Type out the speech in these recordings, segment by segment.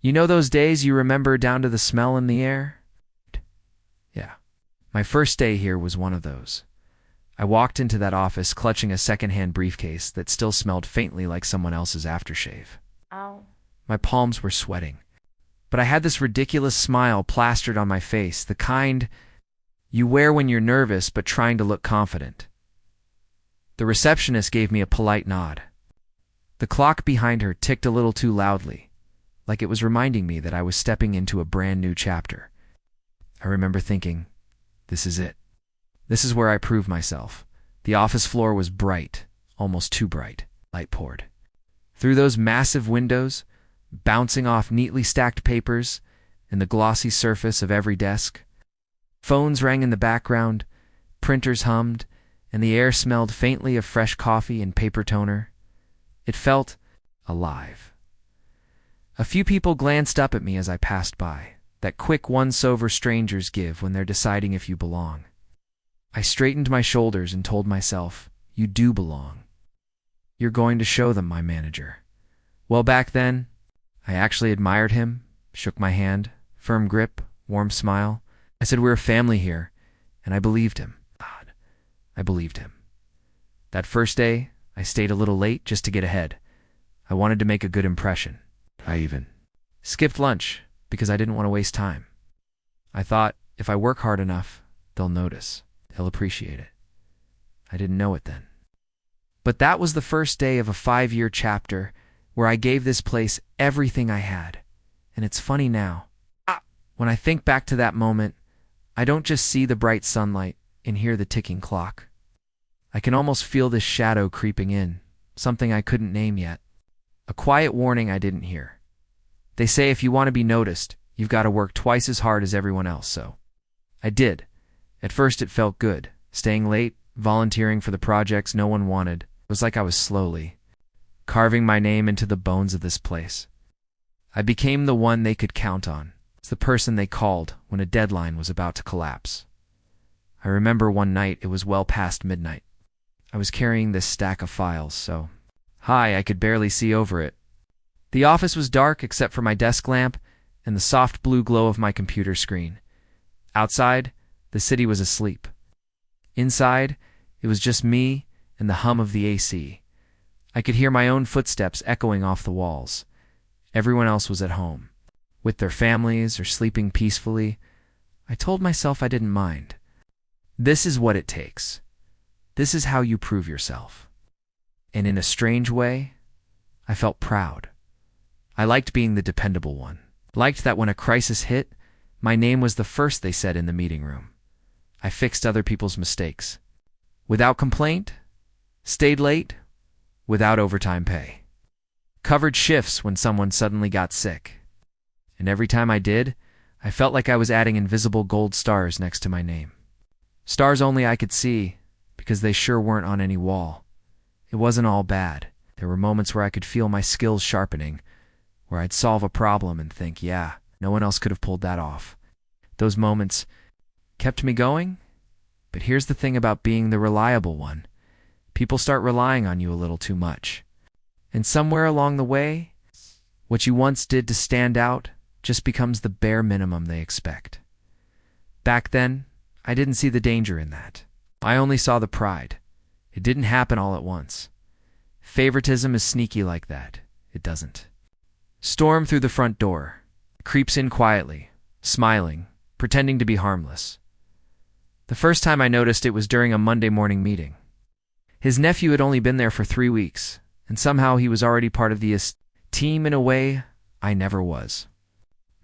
You know those days you remember down to the smell in the air? Yeah. My first day here was one of those. I walked into that office clutching a second-hand briefcase that still smelled faintly like someone else's aftershave. Ow. My palms were sweating. But I had this ridiculous smile plastered on my face, the kind you wear when you're nervous but trying to look confident. The receptionist gave me a polite nod. The clock behind her ticked a little too loudly, like it was reminding me that I was stepping into a brand new chapter. I remember thinking, this is it. This is where I prove myself. The office floor was bright, almost too bright. Light poured through those massive windows, bouncing off neatly stacked papers and the glossy surface of every desk. Phones rang in the background, printers hummed, and the air smelled faintly of fresh coffee and paper toner. It felt alive. A few people glanced up at me as I passed by, that quick once-over strangers give when they're deciding if you belong. I straightened my shoulders and told myself, you do belong. You're going to show them, my manager. Well, back then, I actually admired him, shook my hand, firm grip, warm smile. I said, we're a family here, and I believed him. God, I believed him. That first day, I stayed a little late just to get ahead. I wanted to make a good impression. I even skipped lunch because I didn't want to waste time. I thought, if I work hard enough, they'll notice. They'll appreciate it. I didn't know it then. But that was the first day of a 5-year chapter where I gave this place everything I had. And it's funny now. When I think back to that moment, I don't just see the bright sunlight and hear the ticking clock. I can almost feel this shadow creeping in, something I couldn't name yet. A quiet warning I didn't hear. They say if you want to be noticed, you've got to work twice as hard as everyone else, so I did. At first it felt good, staying late, volunteering for the projects no one wanted. It was like I was slowly carving my name into the bones of this place. I became the one they could count on. It's the person they called when a deadline was about to collapse. I remember one night it was well past midnight. I was carrying this stack of files so high I could barely see over it. The office was dark except for my desk lamp and the soft blue glow of my computer screen. Outside, the city was asleep. Inside, it was just me and the hum of the AC. I could hear my own footsteps echoing off the walls. Everyone else was at home, with their families or sleeping peacefully. I told myself I didn't mind. This is what it takes. This is how you prove yourself. And in a strange way, I felt proud. I liked being the dependable one. Liked that when a crisis hit, my name was the first they said in the meeting room. I fixed other people's mistakes. Without complaint, stayed late, without overtime pay. Covered shifts when someone suddenly got sick. And every time I did, I felt like I was adding invisible gold stars next to my name. Stars only I could see, because they sure weren't on any wall. It wasn't all bad. There were moments where I could feel my skills sharpening, where I'd solve a problem and think, yeah, no one else could have pulled that off. Those moments kept me going, but here's the thing about being the reliable one. People start relying on you a little too much. And somewhere along the way, what you once did to stand out just becomes the bare minimum they expect. Back then, I didn't see the danger in that. I only saw the pride. It didn't happen all at once. Favoritism is sneaky like that. It doesn't. Storm through the front door. Creeps in quietly, smiling, pretending to be harmless. The first time I noticed it was during a Monday morning meeting. His nephew had only been there for 3 weeks, and somehow he was already part of the team in a way I never was.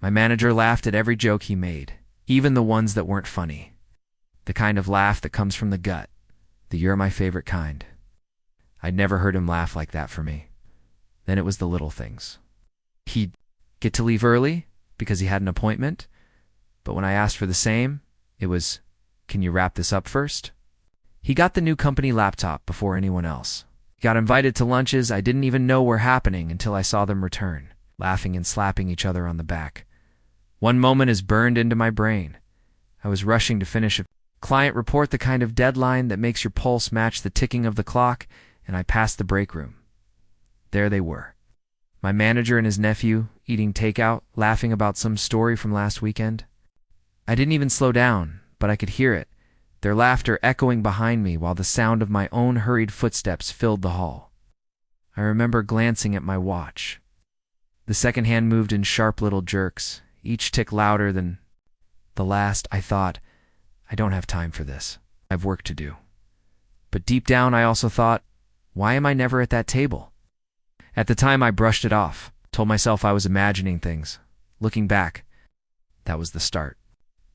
My manager laughed at every joke he made, even the ones that weren't funny. The kind of laugh that comes from the gut, the you're my favorite kind. I'd never heard him laugh like that for me. Then it was the little things. He'd get to leave early because he had an appointment, but when I asked for the same, it was, can you wrap this up first? He got the new company laptop before anyone else. He got invited to lunches I didn't even know were happening until I saw them return, laughing and slapping each other on the back. One moment is burned into my brain. I was rushing to finish a client report, the kind of deadline that makes your pulse match the ticking of the clock, and I passed the break room. There they were. My manager and his nephew eating takeout, laughing about some story from last weekend. I didn't even slow down, but I could hear it, their laughter echoing behind me while the sound of my own hurried footsteps filled the hall. I remember glancing at my watch. The second hand moved in sharp little jerks, each tick louder than the last. I thought, I don't have time for this. I have work to do. But deep down I also thought, why am I never at that table? At the time I brushed it off, told myself I was imagining things. Looking back, that was the start.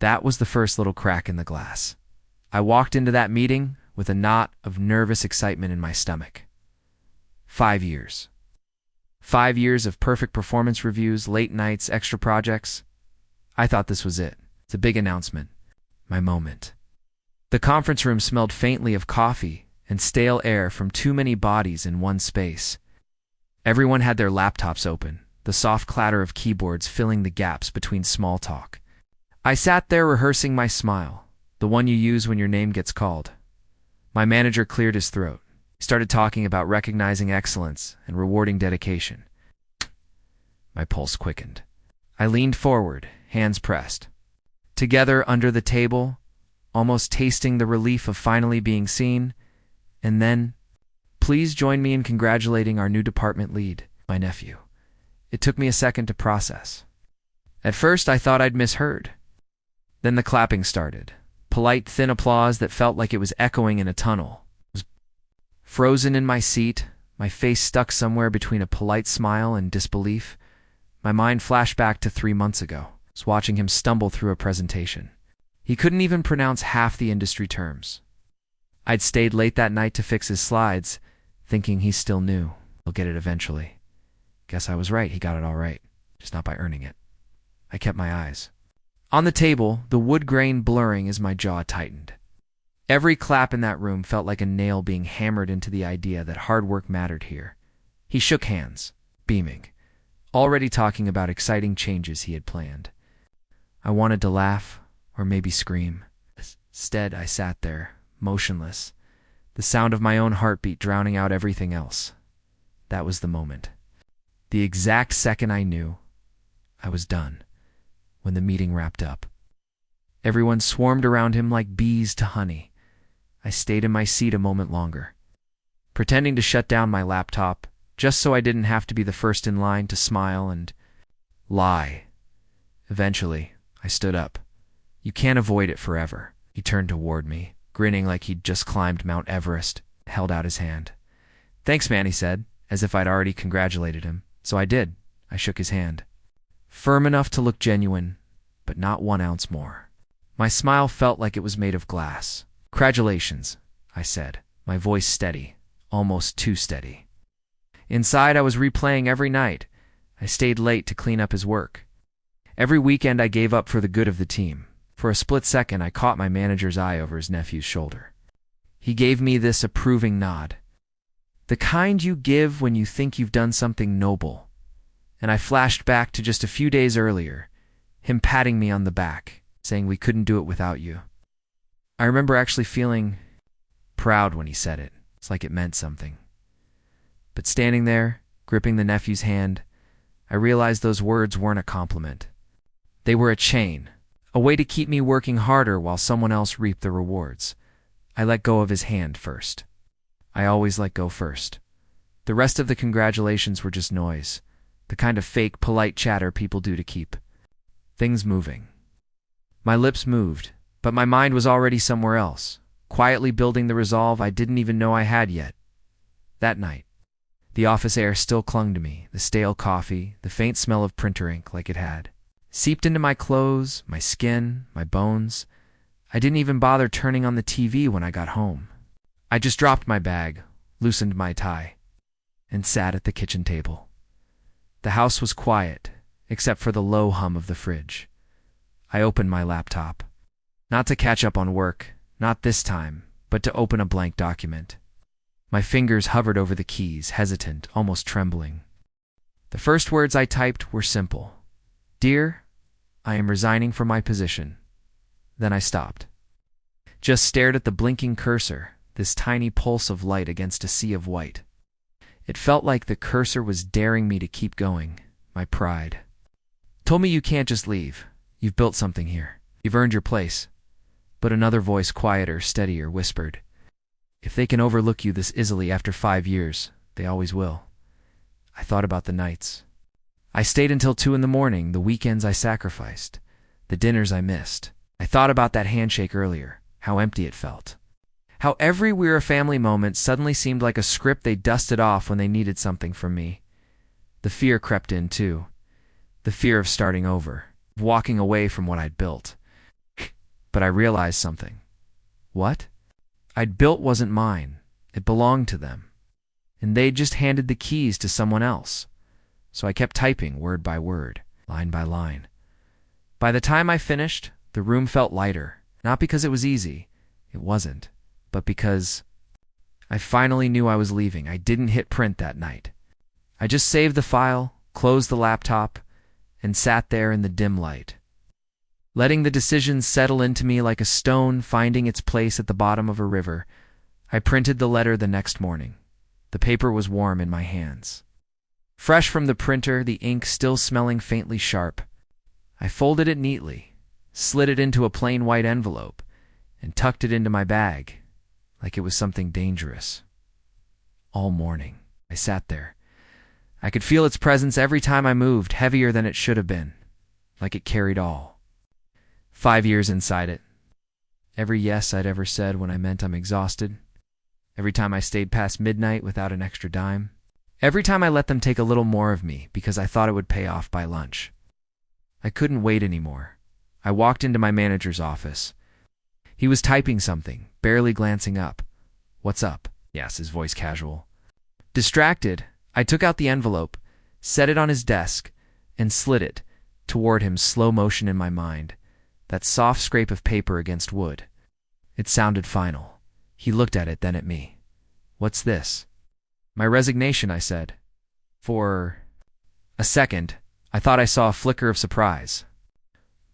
That was the first little crack in the glass. I walked into that meeting with a knot of nervous excitement in my stomach. 5 years. 5 years of perfect performance reviews, late nights, extra projects. I thought this was it. It's a big announcement. My moment. The conference room smelled faintly of coffee and stale air from too many bodies in one space. Everyone had their laptops open, the soft clatter of keyboards filling the gaps between small talk. I sat there rehearsing my smile, the one you use when your name gets called. My manager cleared his throat. He started talking about recognizing excellence and rewarding dedication. My pulse quickened. I leaned forward, hands pressed. Together under the table, almost tasting the relief of finally being seen, and then, please join me in congratulating our new department lead, my nephew. It took me a second to process. At first, I thought I'd misheard. Then the clapping started. Polite, thin applause that felt like it was echoing in a tunnel. I was frozen in my seat, my face stuck somewhere between a polite smile and disbelief. My mind flashed back to 3 months ago. I was watching him stumble through a presentation. He couldn't even pronounce half the industry terms. I'd stayed late that night to fix his slides, thinking he still knew. He'll get it eventually. Guess I was right, he got it all right, just not by earning it. I kept my eyes. On the table, the wood grain blurring as my jaw tightened. Every clap in that room felt like a nail being hammered into the idea that hard work mattered here. He shook hands, beaming, already talking about exciting changes he had planned. I wanted to laugh, or maybe scream. Instead, I sat there, motionless, the sound of my own heartbeat drowning out everything else. That was the moment. The exact second I knew I was done, when the meeting wrapped up. Everyone swarmed around him like bees to honey. I stayed in my seat a moment longer, pretending to shut down my laptop, just so I didn't have to be the first in line to smile and lie. Eventually, I stood up. You can't avoid it forever. He turned toward me, grinning like he'd just climbed Mount Everest, held out his hand. Thanks, man, he said, as if I'd already congratulated him. So I did. I shook his hand. Firm enough to look genuine, but not 1 ounce more. My smile felt like it was made of glass. Congratulations, I said, my voice steady, almost too steady. Inside, I was replaying every night. I stayed late to clean up his work. Every weekend, I gave up for the good of the team. For a split second, I caught my manager's eye over his nephew's shoulder. He gave me this approving nod. The kind you give when you think you've done something noble. And I flashed back to just a few days earlier, him patting me on the back, saying we couldn't do it without you. I remember actually feeling proud when he said it. It's like it meant something. But standing there, gripping the nephew's hand, I realized those words weren't a compliment. They were a chain, a way to keep me working harder while someone else reaped the rewards. I let go of his hand first. I always let go first. The rest of the congratulations were just noise, the kind of fake, polite chatter people do to keep things moving. My lips moved, but my mind was already somewhere else, quietly building the resolve I didn't even know I had yet. That night, the office air still clung to me, the stale coffee, the faint smell of printer ink like it had seeped into my clothes, my skin, my bones. I didn't even bother turning on the TV when I got home. I just dropped my bag, loosened my tie, and sat at the kitchen table. The house was quiet, except for the low hum of the fridge. I opened my laptop. Not to catch up on work, not this time, but to open a blank document. My fingers hovered over the keys, hesitant, almost trembling. The first words I typed were simple. Dear, I am resigning from my position. Then I stopped. Just stared at the blinking cursor, this tiny pulse of light against a sea of white. It felt like the cursor was daring me to keep going. My pride told me you can't just leave. You've built something here. You've earned your place. But another voice, quieter, steadier, whispered, if they can overlook you this easily after 5 years, they always will. I thought about the nights. I stayed until 2 in the morning, the weekends I sacrificed, the dinners I missed. I thought about that handshake earlier, how empty it felt. How every we're a family moment suddenly seemed like a script they dusted off when they needed something from me. The fear crept in too. The fear of starting over, of walking away from what I'd built. But I realized something. What I'd built wasn't mine. It belonged to them. And they'd just handed the keys to someone else. So I kept typing word by word, line by line. By the time I finished, the room felt lighter. Not because it was easy. It wasn't. But because I finally knew I was leaving. I didn't hit print that night. I just saved the file, closed the laptop, and sat there in the dim light, letting the decisions settle into me like a stone finding its place at the bottom of a river. I printed the letter the next morning. The paper was warm in my hands. Fresh from the printer, the ink still smelling faintly sharp. I folded it neatly, slid it into a plain white envelope, and tucked it into my bag, like it was something dangerous. All morning, I sat there. I could feel its presence every time I moved, heavier than it should have been, like it carried all. 5 years inside it. Every yes I'd ever said when I meant I'm exhausted. Every time I stayed past midnight without an extra dime. Every time I let them take a little more of me because I thought it would pay off by lunch. I couldn't wait anymore. I walked into my manager's office. He was typing something, barely glancing up. "What's up?" he asked, his voice casual. Distracted, I took out the envelope, set it on his desk, and slid it toward him, slow motion in my mind. That soft scrape of paper against wood. It sounded final. He looked at it, then at me. "What's this?" "My resignation," I said. For a second, I thought I saw a flicker of surprise.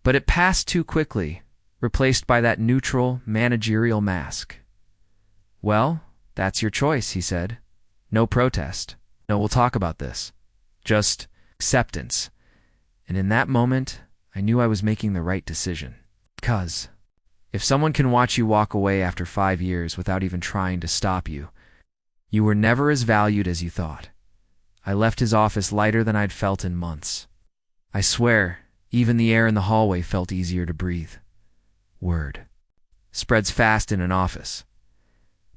But it passed too quickly, replaced by that neutral, managerial mask. "Well, that's your choice," he said. "No protest. No, we'll talk about this. Just acceptance." And in that moment, I knew I was making the right decision. Because if someone can watch you walk away after 5 years without even trying to stop you, you were never as valued as you thought. I left his office lighter than I'd felt in months. I swear, even the air in the hallway felt easier to breathe. Word spreads fast in an office.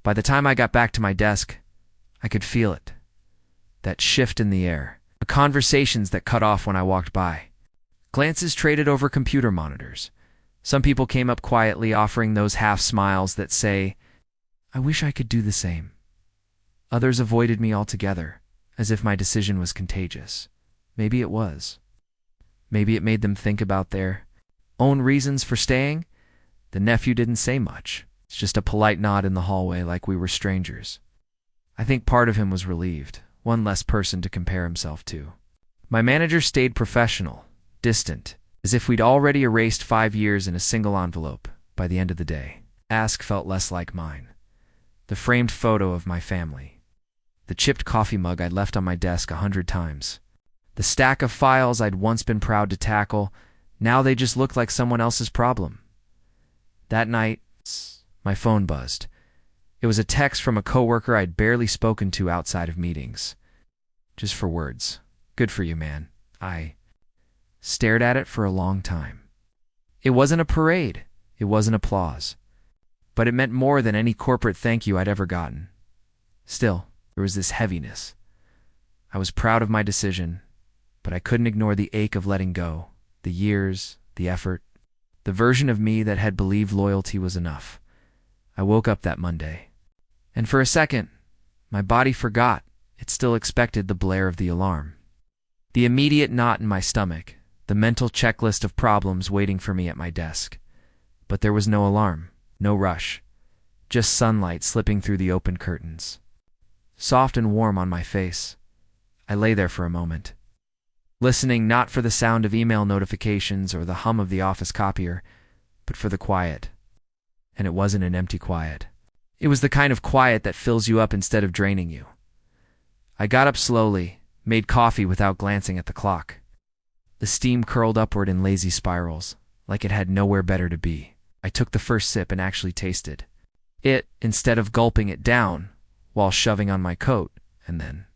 By the time I got back to my desk, I could feel it. That shift in the air. The conversations that cut off when I walked by. Glances traded over computer monitors. Some people came up quietly, offering those half smiles that say, "I wish I could do the same." Others avoided me altogether, as if my decision was contagious. Maybe it was. Maybe it made them think about their own reasons for staying. The nephew didn't say much. It's just a polite nod in the hallway like we were strangers. I think part of him was relieved, one less person to compare himself to. My manager stayed professional, distant, as if we'd already erased 5 years in a single envelope by the end of the day. Ask felt less like mine. The framed photo of my family. The chipped coffee mug I'd left on my desk 100 times. The stack of files I'd once been proud to tackle, now they just looked like someone else's problem. That night, my phone buzzed. It was a text from a coworker I'd barely spoken to outside of meetings. Just for words. "Good for you, man." I stared at it for a long time. It wasn't a parade. It wasn't applause. But it meant more than any corporate thank you I'd ever gotten. Still, there was this heaviness. I was proud of my decision, but I couldn't ignore the ache of letting go, the years, the effort, the version of me that had believed loyalty was enough. I woke up that Monday, and for a second, my body forgot it still expected the blare of the alarm. The immediate knot in my stomach, the mental checklist of problems waiting for me at my desk. But there was no alarm, no rush, just sunlight slipping through the open curtains. Soft and warm on my face, I lay there for a moment, listening not for the sound of email notifications or the hum of the office copier, but for the quiet. And it wasn't an empty quiet. It was the kind of quiet that fills you up instead of draining you. I got up slowly, made coffee without glancing at the clock. The steam curled upward in lazy spirals, like it had nowhere better to be. I took the first sip and actually tasted it, instead of gulping it down while shoving on my coat, and then,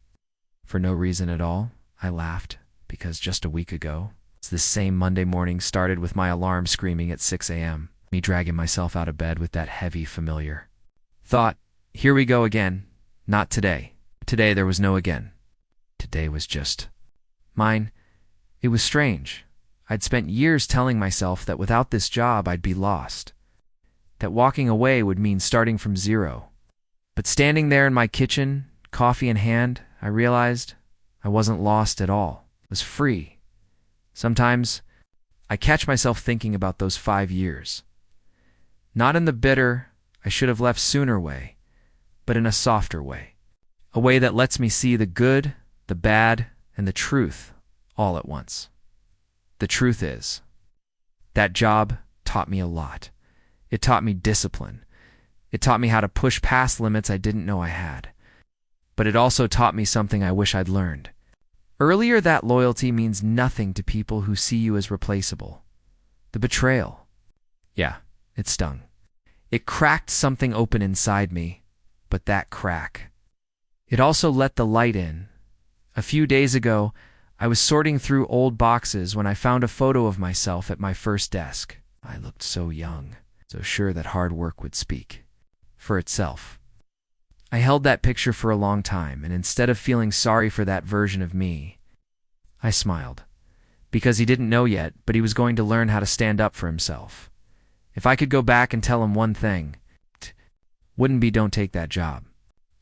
for no reason at all, I laughed, because just a week ago, this same Monday morning started with my alarm screaming at 6 a.m., me dragging myself out of bed with that heavy, familiar thought, here we go again, not today. Today there was no again. Today was just mine. It was strange. I'd spent years telling myself that without this job I'd be lost, that walking away would mean starting from zero. But standing there in my kitchen, coffee in hand, I realized I wasn't lost at all. I was free. Sometimes I catch myself thinking about those 5 years. Not in the bitter, I should have left sooner way, but in a softer way. A way that lets me see the good, the bad, and the truth all at once. The truth is, that job taught me a lot. It taught me discipline. It taught me how to push past limits I didn't know I had. But it also taught me something I wish I'd learned. Earlier, that loyalty means nothing to people who see you as replaceable. The betrayal. Yeah, it stung. It cracked something open inside me, but that crack. It also let the light in. A few days ago, I was sorting through old boxes when I found a photo of myself at my first desk. I looked so young, so sure that hard work would speak for itself. I held that picture for a long time, and instead of feeling sorry for that version of me, I smiled. Because he didn't know yet, but he was going to learn how to stand up for himself. If I could go back and tell him one thing, it wouldn't be don't take that job.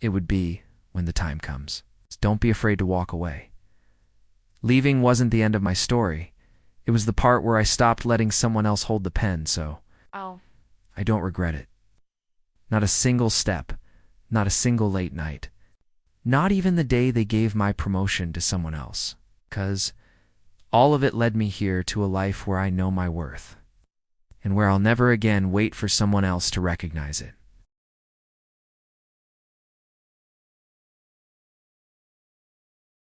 It would be, when the time comes, don't be afraid to walk away. Leaving wasn't the end of my story. It was the part where I stopped letting someone else hold the pen, so I don't regret it. Not a single step, not a single late night. Not even the day they gave my promotion to someone else. 'Cause all of it led me here to a life where I know my worth, and where I'll never again wait for someone else to recognize it.